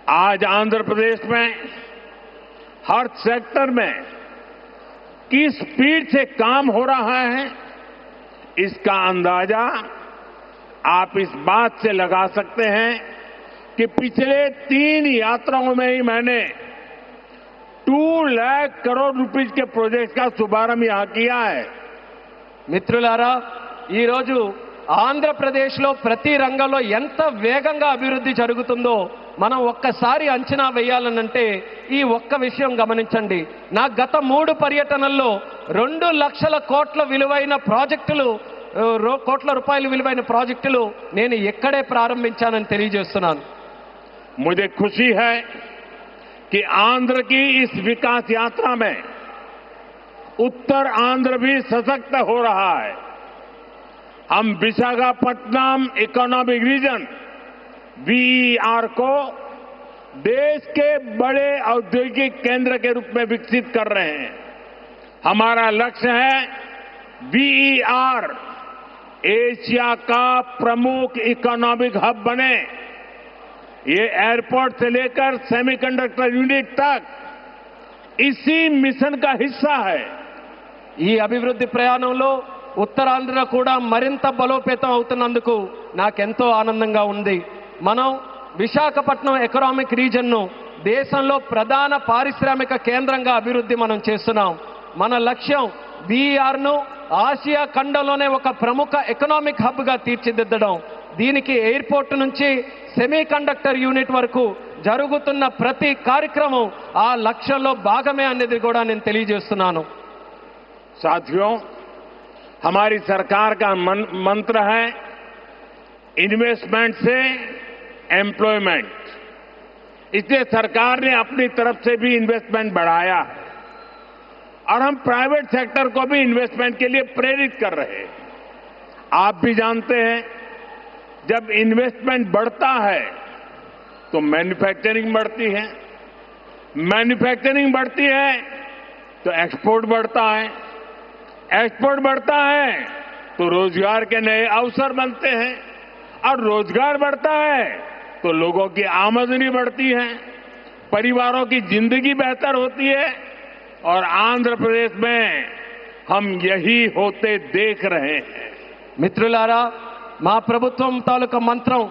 आज आंध्र प्रदेश में हर सेक्टर में किस स्पीड से काम हो रहा है, इसका अंदाजा आप इस बात से लगा सकते हैं कि पिछले 3 यात्राओं में ही मैंने 2 लाख करोड़ रुपीस के प्रोजेक्ट का शुभारंभ यहां किया है। మిత్రులారా, ఈరోజు ఆంధ్రప్రదేశ్లో ప్రతి రంగంలో ఎంత వేగంగా అభివృద్ధి జరుగుతుందో మనం ఒక్కసారి అంచనా వేయాలనంటే ఈ ఒక్క విషయం గమనించండి. నా గత 3 పర్యటనల్లో 2 లక్షల కోట్ల విలువైన ప్రాజెక్టులు, కోట్ల రూపాయల విలువైన ప్రాజెక్టులు నేను ఎక్కడే ప్రారంభించానని తెలియజేస్తున్నాను. मुझे खुशी है कि आंध्र की इस विकास यात्रा में उत्तर आंध्र भी सशक्त हो रहा है। हम विशाखापट्टनम इकोनॉमिक रीजन वीईआर को देश के बड़े औद्योगिक केंद्र के रूप में विकसित कर रहे हैं। हमारा लक्ष्य है वीईआर एशिया का प्रमुख इकोनॉमिक हब बने। ये एयरपोर्ट से लेकर सेमीकंडक्टर यूनिट तक इसी मिशन का हिस्सा है। ఈ అభివృద్ధి ప్రయాణంలో ఉత్తరాంధ్ర కూడా మరింత బలోపేతం అవుతున్నందుకు నాకెంతో ఆనందంగా ఉంది. మనం విశాఖపట్నం ఎకనామిక్ రీజన్ను దేశంలో ప్రధాన పారిశ్రామిక కేంద్రంగా అభివృద్ధి మనం చేస్తున్నాం. మన లక్ష్యం వీఆర్ను ఆసియా ఖండంలోనే ఒక ప్రముఖ ఎకనామిక్ హబ్గా తీర్చిదిద్దడం. దీనికి ఎయిర్పోర్ట్ నుంచి సెమీ కండక్టర్ యూనిట్ వరకు జరుగుతున్న ప్రతి కార్యక్రమం ఆ లక్ష్యంలో భాగమే అనేది కూడా నేను తెలియజేస్తున్నాను. साथियों, हमारी सरकार का मंत्र है इन्वेस्टमेंट से एम्प्लॉयमेंट। इसलिए सरकार ने अपनी तरफ से भी इन्वेस्टमेंट बढ़ाया है और हम प्राइवेट सेक्टर को भी इन्वेस्टमेंट के लिए प्रेरित कर रहे हैं। आप भी जानते हैं, जब इन्वेस्टमेंट बढ़ता है तो मैन्युफैक्चरिंग बढ़ती है, मैन्युफैक्चरिंग बढ़ती है तो एक्सपोर्ट बढ़ता है, एक्सपोर्ट बढ़ता है तो रोजगार के नए अवसर बनते हैं और रोजगार बढ़ता है तो लोगों की आमदनी बढ़ती है, परिवारों की जिंदगी बेहतर होती है और आंध्र प्रदेश में हम यही होते देख रहे हैं। మిత్రులారా, మా ప్రభుత్వం తాలూకా మంత్రం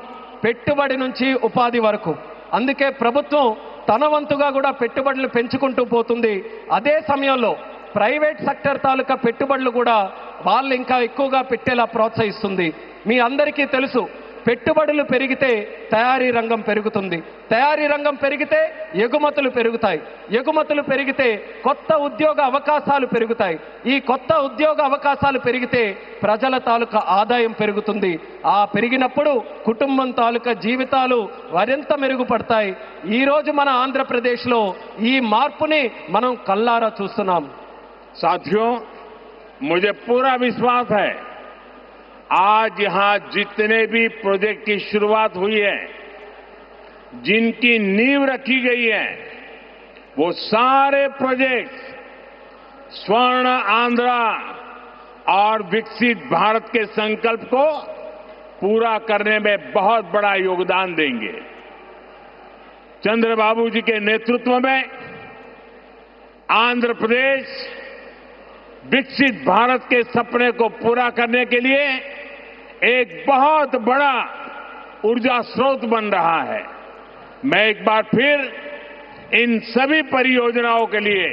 పెట్టుబడి నుంచి ఉపాధి వరకు. అందుకే ప్రభుత్వం తన వంతుగా కూడా పెట్టుబడులు పెంచుకుంటూ పోతుంది. అదే సమయంలో ప్రైవేట్ సెక్టర్ తాలూకా పెట్టుబడులు కూడా వాళ్ళు ఇంకా ఎక్కువగా పెట్టేలా ప్రోత్సహిస్తుంది. మీ అందరికీ తెలుసు, పెట్టుబడులు పెరిగితే తయారీ రంగం పెరుగుతుంది, తయారీ రంగం పెరిగితే ఎగుమతులు పెరుగుతాయి, ఎగుమతులు పెరిగితే కొత్త ఉద్యోగ అవకాశాలు పెరుగుతాయి, ఈ కొత్త ఉద్యోగ అవకాశాలు పెరిగితే ప్రజల తాలూకా ఆదాయం పెరుగుతుంది. ఆ పెరిగినప్పుడు కుటుంబం తాలూకా జీవితాలు మరింత మెరుగుపడతాయి. ఈరోజు మన ఆంధ్రప్రదేశ్లో ఈ మార్పుని మనం కల్లారా చూస్తున్నాం. साथियों, मुझे पूरा विश्वास है आज यहां जितने भी प्रोजेक्ट की शुरुआत हुई है, जिनकी नींव रखी गई है, वो सारे प्रोजेक्ट स्वर्ण आंध्रा और विकसित भारत के संकल्प को पूरा करने में बहुत बड़ा योगदान देंगे। चंद्रबाबू जी के नेतृत्व में आंध्र प्रदेश विकसित भारत के सपने को पूरा करने के लिए एक बहुत बड़ा ऊर्जा स्रोत बन रहा है। मैं एक बार फिर इन सभी परियोजनाओं के लिए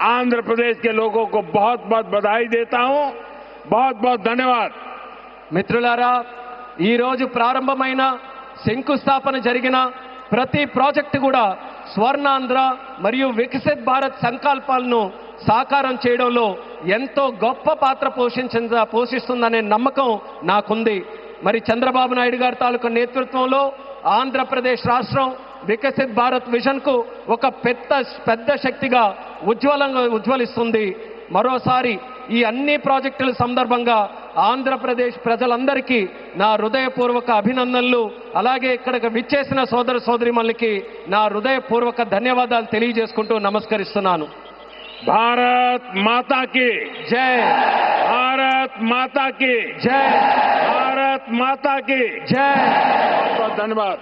आंध्र प्रदेश के लोगों को बहुत बहुत बधाई देता हूं। बहुत बहुत धन्यवाद। మిత్రులారా, ఈ రోజు ప్రారంభమైన శంకుస్థాపన జరిగిన ప్రతి ప్రాజెక్టు కూడా స్వర్ణాంధ్ర మరియు వికసిత్ భారత్ సంకల్పాలను సాకారం చేయడంలో ఎంతో గొప్ప పాత్ర పోషిస్తుందనే నమ్మకం నాకుంది. మరి చంద్రబాబు నాయుడు గారి తాలూకా నేతృత్వంలో ఆంధ్రప్రదేశ్ రాష్ట్రం వికసిత్ భారత్ విజన్కు ఒక పెద్ద శక్తిగా ఉజ్వలిస్తుంది. మరోసారి ఈ అన్ని ప్రాజెక్టుల సందర్భంగా ఆంధ్రప్రదేశ్ ప్రజలందరికీ నా హృదయపూర్వక అభినందనలు, అలాగే ఇక్కడికి విచ్చేసిన సోదర సోదరీమణులకి నా హృదయపూర్వక ధన్యవాదాలు తెలియజేసుకుంటూ నమస్కరిస్తున్నాను. भारत माता की जय, भारत माता की जय, भारत माता की जय। बहुत बहुत धन्यवाद।